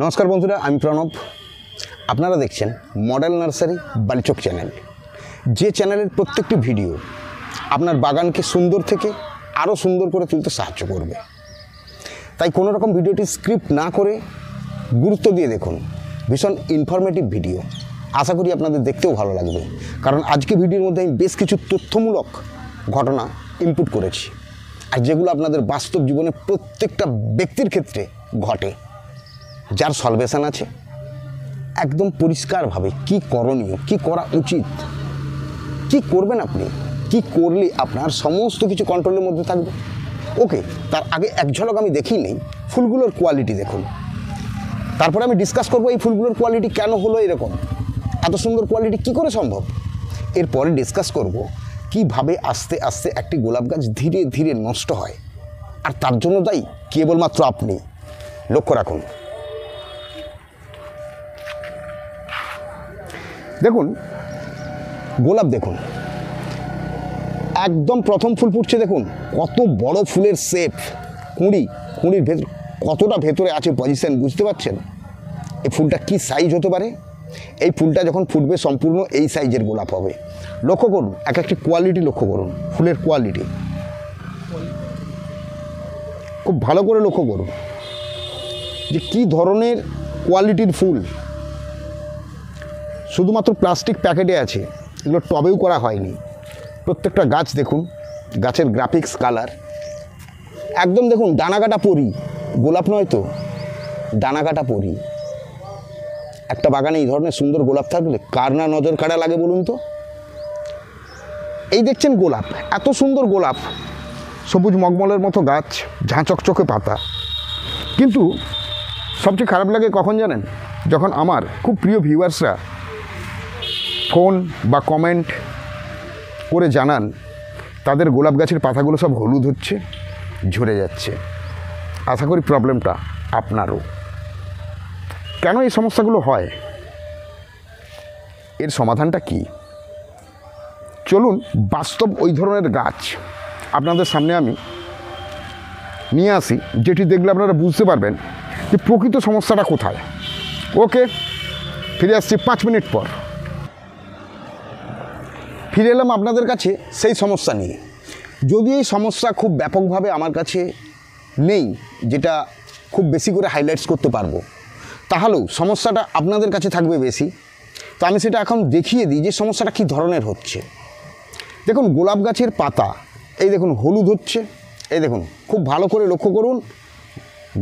নমস্কার বন্ধুরা, আমি প্রণব। আপনারা দেখছেন মডেল নার্সারি বালিচক চ্যানেল, যে চ্যানেলের প্রত্যেকটি ভিডিও আপনার বাগানকে সুন্দর থেকে আরও সুন্দর করে তুলতে সাহায্য করবে। তাই কোনো রকম ভিডিওটি স্ক্রিপ্ট না করে গুরুত্ব দিয়ে দেখুন। ভীষণ ইনফরমেটিভ ভিডিও, আশা করি আপনাদের দেখতেও ভালো লাগবে। কারণ আজকে ভিডিওর মধ্যে আমি বেশ কিছু তথ্যমূলক ঘটনা ইনপুট করেছি, আর যেগুলো আপনাদের বাস্তব জীবনে প্রত্যেকটা ব্যক্তির ক্ষেত্রে ঘটে, যার সলভেশন আছে। একদম পরিষ্কারভাবে কি করণীয়, কি করা উচিত, কি করবেন আপনি, কি করলে আপনার সমস্ত কিছু কন্ট্রোলের মধ্যে থাকবে। ওকে, তার আগে এক ঝলক আমি দেখি নেই ফুলগুলোর কোয়ালিটি দেখুন। তারপরে আমি ডিসকাস করবো এই ফুলগুলোর কোয়ালিটি কেন হলো এরকম, এত সুন্দর কোয়ালিটি কি করে সম্ভব। এরপরে ডিসকাস করব কিভাবে আস্তে আস্তে একটি গোলাপ গাছ ধীরে ধীরে নষ্ট হয়, আর তার জন্য দায়ী কেবলমাত্র আপনি। লক্ষ্য রাখুন। দেখুন গোলাপ, দেখুন একদম প্রথম ফুল ফুটছে, দেখুন কত বড় ফুলের শেপ, কুঁড়ির ভেতর কতটা ভেতরে আছে পজিশন, বুঝতে পারছেন এই ফুলটা কি সাইজ হতে পারে। এই ফুলটা যখন ফুটবে সম্পূর্ণ এই সাইজের গোলাপ হবে। লক্ষ্য করুন, এক একটি কোয়ালিটি লক্ষ্য করুন, ফুলের কোয়ালিটি খুব ভালো করে লক্ষ্য করুন যে কী ধরনের কোয়ালিটির ফুল। শুধুমাত্র প্লাস্টিক প্যাকেটে আছে, এগুলো টবেও করা হয়নি। প্রত্যেকটা গাছ দেখুন, গাছের গ্রাফিক্স, কালার একদম দেখুন ডানাকাটা পরি, গোলাপ নয় তো, ডানাকাটা পরি। একটা বাগানে এই ধরনের সুন্দর গোলাপ থাকলে কার না নজর কাড়া লাগে বলুন তো। এই দেখছেন গোলাপ, এত সুন্দর গোলাপ, সবুজ মগমলের মতো গাছ, ঝাঁ চকচকে পাতা। কিন্তু সবচেয়ে খারাপ লাগে কখন জানেন, যখন আমার খুব প্রিয় ভিউয়ার্সরা ফোন বা কমেন্ট করে জানান তাদের গোলাপ গাছের পাতাগুলো সব হলুদ হচ্ছে, ঝরে যাচ্ছে। আশা করি প্রবলেমটা আপনারও। কেন এই সমস্যাগুলো হয়, এর সমাধানটা কি? চলুন বাস্তব ওই ধরনের গাছ আপনাদের সামনে আমি নিয়ে আসি, যেটি দেখলে আপনারা বুঝতে পারবেন যে প্রকৃত সমস্যাটা কোথায়। ওকে, ফিরে আসছি 5 মিনিট পর। ফিরে এলাম আপনাদের কাছে সেই সমস্যা নিয়ে। যদি এই সমস্যা খুব ব্যাপকভাবে আমার কাছে নেই, যেটা খুব বেশি করে হাইলাইটস করতে পারবো, তাহলেও সমস্যাটা আপনাদের কাছে থাকবে বেশি। তো আমি সেটা এখন দেখিয়ে দিই যে সমস্যাটা কী ধরনের হচ্ছে। দেখুন গোলাপ গাছের পাতা, এই দেখুন হলুদ হচ্ছে, এই দেখুন খুব ভালো করে লক্ষ্য করুন,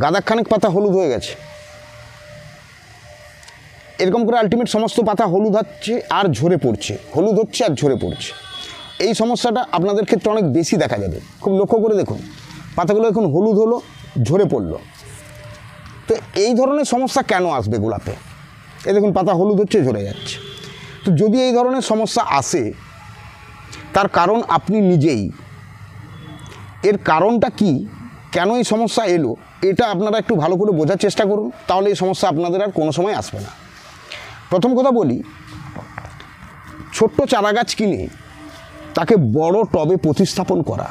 গাদাখানেক পাতা হলুদ হয়ে গেছে। এরকম করে আলটিমেট সমস্ত পাতা হলুদ হচ্ছে আর ঝরে পড়ছে, হলুদ হচ্ছে আর ঝরে পড়ছে। এই সমস্যাটা আপনাদের ক্ষেত্রে অনেক বেশি দেখা যাবে। খুব লক্ষ্য করে দেখুন, পাতাগুলো এখন হলুদ হলো, ঝরে পড়লো। তো এই ধরনের সমস্যা কেন আসবে গোলাপে? এই দেখুন পাতা হলুদ হচ্ছে, ঝরে যাচ্ছে। তো যদি এই ধরনের সমস্যা আসে, তার কারণ আপনি নিজেই। এর কারণটা কি, কেন এই সমস্যা এলো, এটা আপনারা একটু ভালো করে বোঝার চেষ্টা করুন, তাহলে এই সমস্যা আপনাদের আর কোনো সময় আসবে না। প্রথম কথা বলি, ছোট্ট চারা গাছ কিনে তাকে বড় টবে প্রতিস্থাপন করা।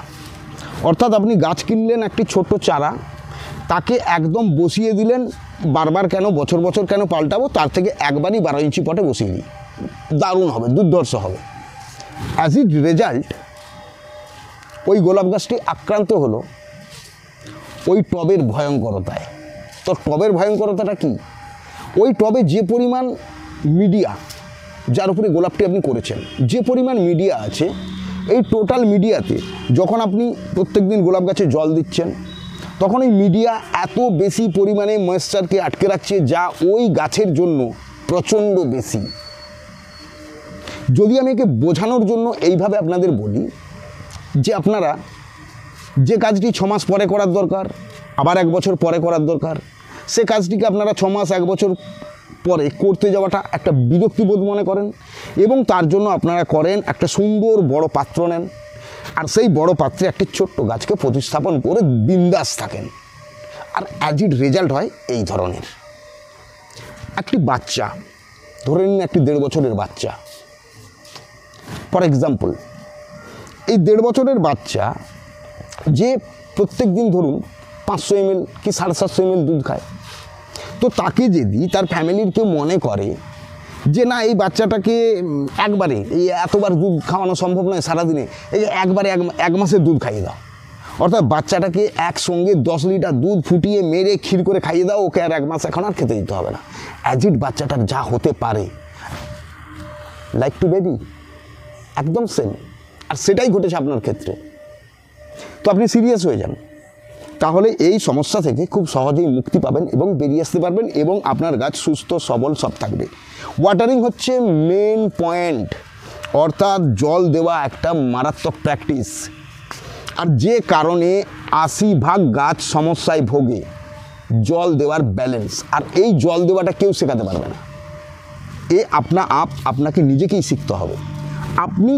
অর্থাৎ আপনি গাছ কিনলেন একটি ছোট্ট চারা, তাকে একদম বসিয়ে দিলেন, বারবার কেন, বছর বছর কেন পাল্টাবো, তার থেকে একবারই 12 ইঞ্চি পটে বসিয়ে দিই, দারুণ হবে, দুর্ধর্ষ হবে। অ্যাজ ইট রেজাল্ট ওই গোলাপ গাছটি আক্রান্ত হলো ওই টবের ভয়ঙ্করতায়। তো টবের ভয়ঙ্করতাটা কি, ওই টবে যে পরিমাণ মিডিয়া, যার উপরে গোলাপটি আপনি করেছেন, যে পরিমাণ মিডিয়া আছে, এই টোটাল মিডিয়াতে যখন আপনি প্রত্যেক দিন গোলাপ গাছে জল দিচ্ছেন, তখন এই মিডিয়া এত বেশি পরিমাণে ময়েশ্চারকে আটকে রাখছে, যা ওই গাছের জন্য প্রচণ্ড বেশি। যদি আমি একে বোঝানোর জন্য এইভাবে আপনাদের বলি যে আপনারা যে কাজটি 6 মাস পরে করার দরকার, আবার 1 বছর পরে করার দরকার, সে কাজটিকে আপনারা 6 মাস 1 বছর পরে করতে যাওয়াটা একটা বিরক্তিবোধ মনে করেন, এবং তার জন্য আপনারা করেন একটা সুন্দর বড় পাত্র নেন, আর সেই বড় পাত্রে একটি ছোট্ট গাছকে প্রতিস্থাপন করে বিন্দাস থাকেন। আর অ্যাজ ইট রেজাল্ট হয় এই ধরনের। একটি বাচ্চা, ধরে নিন একটি 1.5 বছরের বাচ্চা, ফর এক্সাম্পল, এই 1.5 বছরের বাচ্চা যে প্রত্যেক দিন ধরুন 500 ml কি 750 ml দুধ খায়, তো তাকে যদি তার ফ্যামিলির কেউ মনে করে যে না এই বাচ্চাটাকে একবারে এই এতবার দুধ খাওয়ানো সম্ভব নয় সারাদিনে, এই যে একবারে এক মাসের দুধ খাইয়ে দাও, অর্থাৎ বাচ্চাটাকে একসঙ্গে 10 লিটার দুধ ফুটিয়ে মেরে ক্ষীর করে খাইয়ে দাও, ওকে আর 1 মাস এখন আর খেতে দিতে হবে না। অ্যাজ ইট বাচ্চাটার যা হতে পারে লাইক টু বেবি, একদম সেম। আর সেটাই ঘটেছে আপনার ক্ষেত্রে। তো আপনি সিরিয়াস হয়ে যান, তাহলে এই সমস্যা থেকে খুব সহজেই মুক্তি পাবেন এবং বেরিয়ে আসতে পারবেন এবং আপনার গাছ সুস্থ সবল সব থাকবে। ওয়াটারিং হচ্ছে মেন পয়েন্ট, অর্থাৎ জল দেওয়া একটা মারাত্মক প্র্যাকটিস। আর যে কারণে 80% গাছ সমস্যায় ভোগে জল দেওয়ার ব্যালেন্স। আর এই জল দেওয়াটা কেউ শেখাতে পারবে না, আপনাকে নিজেকেই শিখতে হবে। আপনি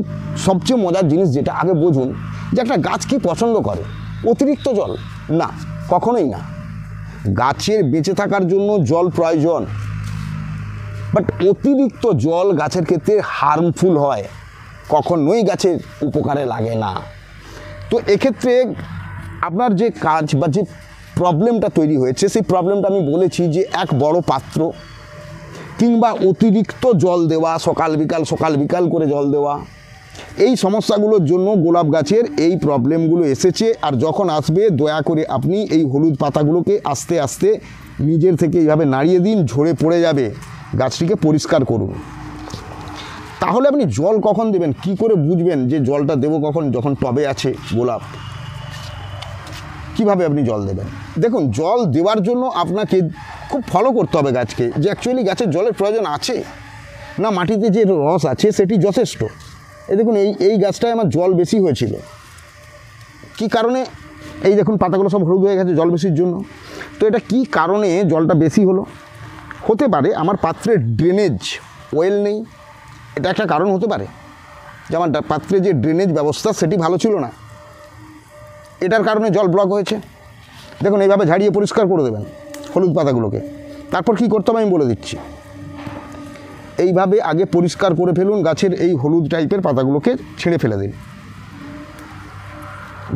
সবচেয়ে মজার জিনিস যেটা আগে বুঝুন যে একটা গাছ কি পছন্দ করে, অতিরিক্ত জল না, কখনোই না। গাছের বেঁচে থাকার জন্য জল প্রয়োজন, বাট অতিরিক্ত জল গাছের ক্ষেত্রে হার্মফুল হয়, কখনোই গাছের উপকারে লাগে না। তো এক্ষেত্রে আপনার যে কাজ বা যে প্রবলেমটা তৈরি হয়েছে সেই প্রবলেমটা আমি বলেছি যে এক বড় পাত্র কিংবা অতিরিক্ত জল দেওয়া, সকাল বিকাল করে জল দেওয়া, এই সমস্যাগুলোর জন্য গোলাপ গাছের এই প্রবলেমগুলো এসেছে। আর যখন আসবে দয়া করে আপনি এই হলুদ পাতাগুলোকে আস্তে আস্তে নিজের থেকে এইভাবে নাড়িয়ে দিন, ঝরে পড়ে যাবে, গাছটিকে পরিষ্কার করুন। তাহলে আপনি জল কখন দেবেন, কি করে বুঝবেন যে জলটা দেবো কখন, যখন টবে আছে গোলাপ, কিভাবে আপনি জল দেবেন? দেখুন, জল দেওয়ার জন্য আপনাকে খুব ফলো করতে হবে গাছকে, যে অ্যাকচুয়ালি গাছের জলের প্রয়োজন আছে না, মাটিতে যে রস আছে সেটি যথেষ্ট। এই দেখুন, এই গাছটায় আমার জল বেশি হয়েছিল, কি কারণে? এই দেখুন পাতাগুলো সব হলুদ হয়ে গেছে জল বেশির জন্য। তো এটা কি কারণে জলটা বেশি হলো? হতে পারে আমার পাত্রের ড্রেনেজ ওয়েল নেই, এটা একটা কারণ হতে পারে, যে আমার পাত্রে যে ড্রেনেজ ব্যবস্থা সেটি ভালো ছিল না, এটার কারণে জল ব্লক হয়েছে। দেখুন, এইভাবে ঝাড়িয়ে পরিষ্কার করে দেবেন হলুদ পাতাগুলোকে। তারপর কি করতে হবে আমি বলে দিচ্ছি। এইভাবে আগে পরিষ্কার করে ফেলুন গাছের এই হলুদ টাইপের পাতাগুলোকে, ছেড়ে ফেলে দিন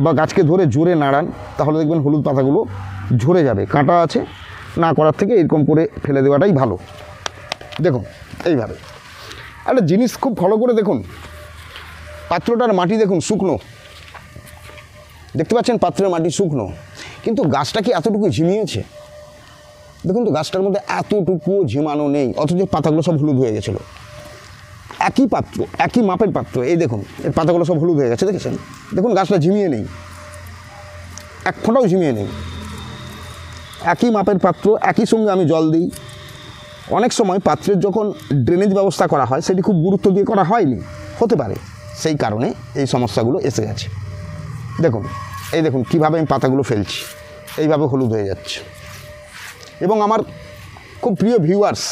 বা গাছকে ধরে জোরে নাড়ান, তাহলে দেখবেন হলুদ পাতাগুলো ঝরে যাবে। কাঁটা আছে না করার থেকে এরকম করে ফেলে দেওয়াটাই ভালো। দেখুন এইভাবে একটা জিনিস খুব ফলো করে দেখুন, পাত্রটার মাটি দেখুন শুকনো, দেখতে পাচ্ছেন পাত্রের মাটি শুকনো, কিন্তু গাছটা কি এতটুকু ঝিমিয়েছে? দেখুন তো গাছটার মধ্যে এতটুকুও ঝিমানো নেই, অথচ পাতাগুলো সব হলুদ হয়ে গেছিলো। একই পাত্র, একই মাপের পাত্র, এই দেখুন এর পাতাগুলো সব হলুদ হয়ে গেছে, দেখেছেন? দেখুন গাছটা ঝিমিয়ে নেই, এক ফোঁটাও ঝিমিয়ে নেই। একই মাপের পাত্র, একই সঙ্গে আমি জল দিই। অনেক সময় পাত্রের যখন ড্রেনেজ ব্যবস্থা করা হয় সেটি খুব গুরুত্ব দিয়ে করা হয়নি, হতে পারে, সেই কারণে এই সমস্যাগুলো এসে গেছে। দেখুন, এই দেখুন কীভাবে আমি পাতাগুলো ফেলছি, এইভাবে হলুদ হয়ে যাচ্ছে। এবং আমার খুব প্রিয় ভিউয়ার্স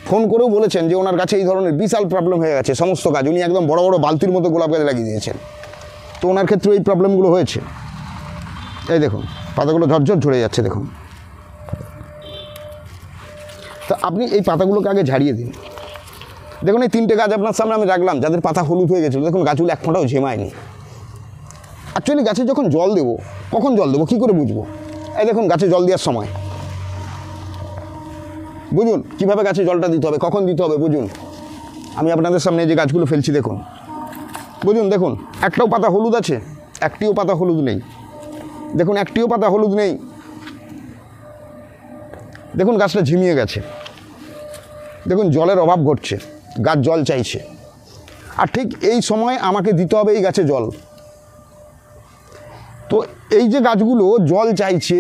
ফোন করেও বলেছেন যে ওনার কাছে এই ধরনের বিশাল প্রবলেম হয়ে গেছে, সমস্ত গাছ উনি একদম বড় বড় বালতির মতো গোলাপ গাছে লাগিয়ে দিয়েছেন। তো ওনার ক্ষেত্রে এই প্রবলেমগুলো হয়েছে। এই দেখুন পাতাগুলো ঝরঝর ঝরে যাচ্ছে, দেখুন। তো আপনি এই পাতাগুলোকে আগে ঝাড়িয়ে দিন। দেখুন এই 3টে গাছ আপনার সামনে আমি রাখলাম যাদের পাতা হলুদ হয়ে গেছিলো, দেখুন গাছগুলো এক ফোঁটাও ঝিমায়নি। অ্যাকচুয়ালি গাছে যখন জল দেবো, কখন জল দেবো কী করে বুঝবো? এই দেখুন গাছে জল দেওয়ার সময় বুঝুন কীভাবে গাছে জলটা দিতে হবে, কখন দিতে হবে বুঝুন। আমি আপনাদের সামনে যে গাছগুলো ফেলছি দেখুন, বুঝুন। দেখুন একটাও পাতা হলুদ আছে, একটিও পাতা হলুদ নেই। দেখুন একটিও পাতা হলুদ নেই। দেখুন গাছটা ঝিমিয়ে গেছে, দেখুন জলের অভাব ঘটছে, গাছ জল চাইছে। আর ঠিক এই সময় আমাকে দিতে হবে এই গাছে জল। তো এই যে গাছগুলো জল চাইছে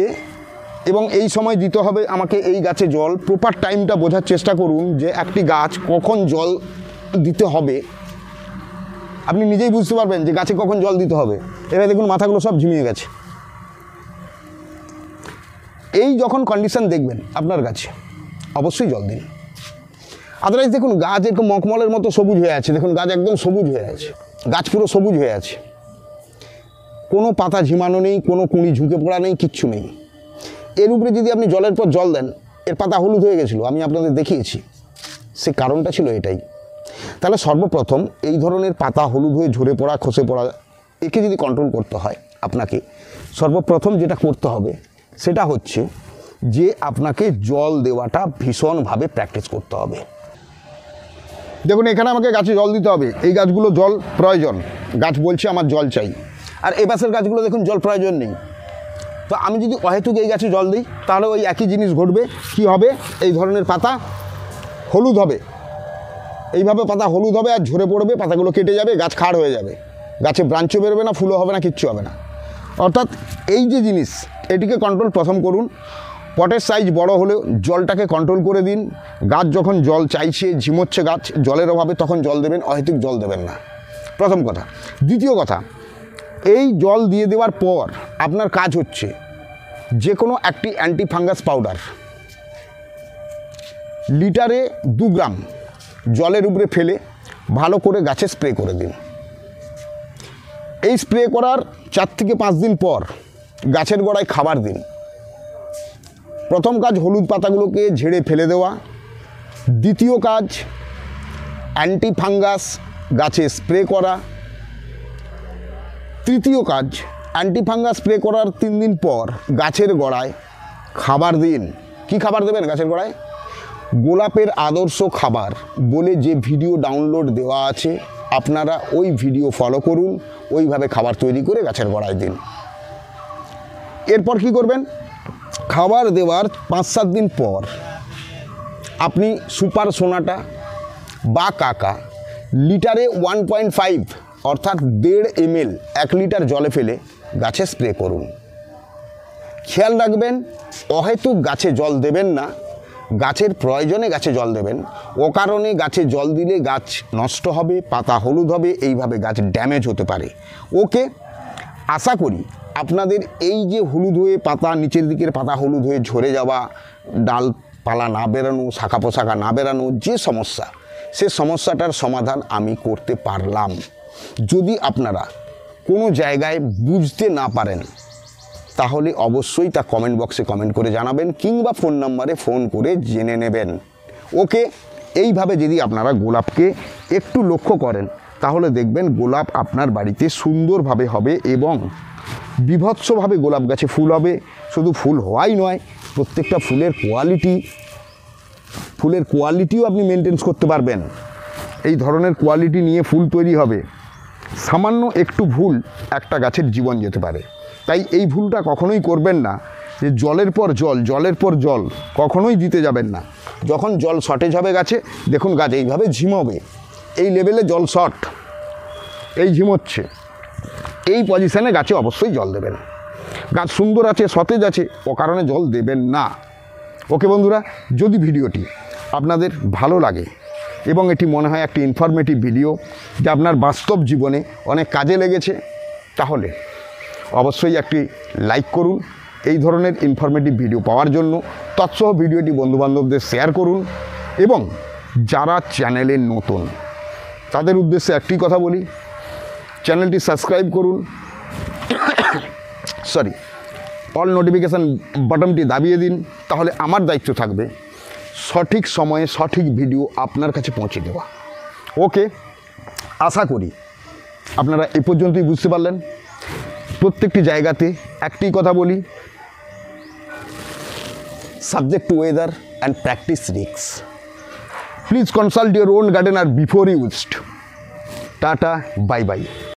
এবং এই সময় দিতে হবে আমাকে এই গাছে জল, প্রপার টাইমটা বোঝার চেষ্টা করুন যে একটি গাছ কখন জল দিতে হবে। আপনি নিজেই বুঝতে পারবেন যে গাছে কখন জল দিতে হবে। এবার দেখুন মাথাগুলো সব ঝিমিয়ে গেছে। এই যখন কন্ডিশন দেখবেন আপনার গাছে, অবশ্যই জল দিন। আদারওয়াইজ দেখুন গাছ এরকম মখমলের মতো সবুজ হয়ে আছে, দেখুন গাছ একদম সবুজ হয়ে আছে, গাছ পুরো সবুজ হয়ে আছে, কোনো পাতা ঝিমানো নেই, কোনো কুঁড়ি ঝুঁকে পড়া নেই, কিচ্ছু নেই। এর উপরে যদি আপনি জলের পর জল দেন, এর পাতা হলুদ হয়ে গেছিলো, আমি আপনাদের দেখিয়েছি, সে কারণটা ছিল এটাই। তাহলে সর্বপ্রথম এই ধরনের পাতা হলুদ হয়ে ঝরে পড়া, খসে পড়া, একে যদি কন্ট্রোল করতে হয় আপনাকে, সর্বপ্রথম যেটা করতে হবে সেটা হচ্ছে যে আপনাকে জল দেওয়াটা ভীষণভাবে প্র্যাকটিস করতে হবে। দেখুন এখানে আমাকে গাছে জল দিতে হবে, এই গাছগুলো জল প্রয়োজন, গাছ বলছে আমার জল চাই। আর এই পাশের গাছগুলো দেখুন জল প্রয়োজন নেই। তো আমি যদি অহেতুক এই গাছে জল দিই তাহলে ওই একই জিনিস ঘটবে। কি হবে? এই ধরনের পাতা হলুদ হবে, এইভাবে পাতা হলুদ হবে আর ঝরে পড়বে, পাতাগুলো কেটে যাবে, গাছ খাড় হয়ে যাবে, গাছে ব্রাঞ্চও বেরোবে না, ফুলও হবে না, কিচ্ছু হবে না। অর্থাৎ এই যে জিনিস, এটিকে কন্ট্রোল প্রথম করুন। পটের সাইজ বড় হলেও জলটাকে কন্ট্রোল করে দিন। গাছ যখন জল চাইছে, ঝিমোচ্ছে গাছ জলের অভাবে, তখন জল দেবেন, অহেতুক জল দেবেন না, প্রথম কথা। দ্বিতীয় কথা, এই জল দিয়ে দেওয়ার পর আপনার কাজ হচ্ছে যে কোনো একটি অ্যান্টি ফাঙ্গাস পাউডার লিটারে 2 গ্রাম জলের উপরে ফেলে ভালো করে গাছে স্প্রে করে দিন। এই স্প্রে করার 4 থেকে 5 দিন পর গাছের গোড়ায় খাবার দিন। প্রথম কাজ হলুদ পাতাগুলোকে ঝেড়ে ফেলে দেওয়া। দ্বিতীয় কাজ অ্যান্টি ফাঙ্গাস গাছে স্প্রে করা। তৃতীয় কাজ অ্যান্টি ফাঙ্গাস স্প্রে করার 3 দিন পর গাছের গোড়ায় খাবার দিন। কি খাবার দেবেন গাছের গোড়ায়? গোলাপের আদর্শ খাবার বলে যে ভিডিও ডাউনলোড দেওয়া আছে, আপনারা ওই ভিডিও ফলো করুন, ওইভাবে খাবার তৈরি করে গাছের গোড়ায় দিন। এরপর কি করবেন? খাবার দেওয়ার 5-7 দিন পর আপনি সুপার সোনাটা বা কাকা লিটারে 1.5 অর্থাৎ 1.5 ml 1 লিটার জলে ফেলে গাছে স্প্রে করুন। খেয়াল রাখবেন অহেতুক গাছে জল দেবেন না, গাছের প্রয়োজনে গাছে জল দেবেন। অকারণে গাছে জল দিলে গাছ নষ্ট হবে, পাতা হলুদ হবে, এইভাবে গাছ ড্যামেজ হতে পারে। ওকে, আশা করি আপনাদের এই যে হলুদ হয়ে পাতা, নিচের দিকের পাতা হলুদ হয়ে ঝরে যাওয়া, ডালপালা না বেরানো, শাখা পোশাখা না বেরানো যে সমস্যা, সে সমস্যাটার সমাধান আমি করতে পারলাম। যদি আপনারা কোনো জায়গায় বুঝতে না পারেন তাহলে অবশ্যই তা কমেন্ট বক্সে কমেন্ট করে জানাবেন, কিংবা ফোন নাম্বারে ফোন করে জেনে নেবেন। ওকে, এইভাবে যদি আপনারা গোলাপকে একটু লক্ষ্য করেন তাহলে দেখবেন গোলাপ আপনার বাড়িতে সুন্দরভাবে হবে এবং বিভৎসভাবে গোলাপ গাছে ফুল হবে। শুধু ফুল হওয়াই নয়, প্রত্যেকটা ফুলের কোয়ালিটিও আপনি মেনটেন করতে পারবেন। এই ধরনের কোয়ালিটি নিয়ে ফুল তৈরি হবে। সামান্য একটু ভুল একটা গাছের জীবন যেতে পারে। তাই এই ভুলটা কখনোই করবেন না যে জলের পর জল কখনোই দিতে যাবেন না। যখন জল শর্টেজ হবে গাছে, দেখুন গাছ এইভাবে ঝিমোবে, এই লেভেলে জল শর্ট, এই ঝিমোচ্ছে, এই পজিশানে গাছে অবশ্যই জল দেবেন। গাছ সুন্দর আছে, সতেজ আছে, ও কারণে জল দেবেন না। ওকে বন্ধুরা, যদি ভিডিওটি আপনাদের ভালো লাগে এবং এটি মনে হয় একটি ইনফরমেটিভ ভিডিও যা আপনার বাস্তব জীবনে অনেক কাজে লেগেছে, তাহলে অবশ্যই একটি লাইক করুন। এই ধরনের ইনফরমেটিভ ভিডিও পাওয়ার জন্য তৎসহ ভিডিওটি বন্ধুবান্ধবদের শেয়ার করুন এবং যারা চ্যানেলে নতুন তাদের উদ্দেশ্যে একটি কথা বলি, চ্যানেলটি সাবস্ক্রাইব করুন, অল নোটিফিকেশান বাটনটি দাবিয়ে দিন। তাহলে আমার দায়িত্ব থাকবে সঠিক সময়ে সঠিক ভিডিও আপনার কাছে পৌঁছে দেওয়া। ওকে, আশা করি আপনারা এই পর্যন্তই বুঝতে পারলেন। প্রত্যেকটি জায়গাতে একটি কথা বলি, subject to weather and practice risk. Please consult your own gardener before used. Tata, bye bye.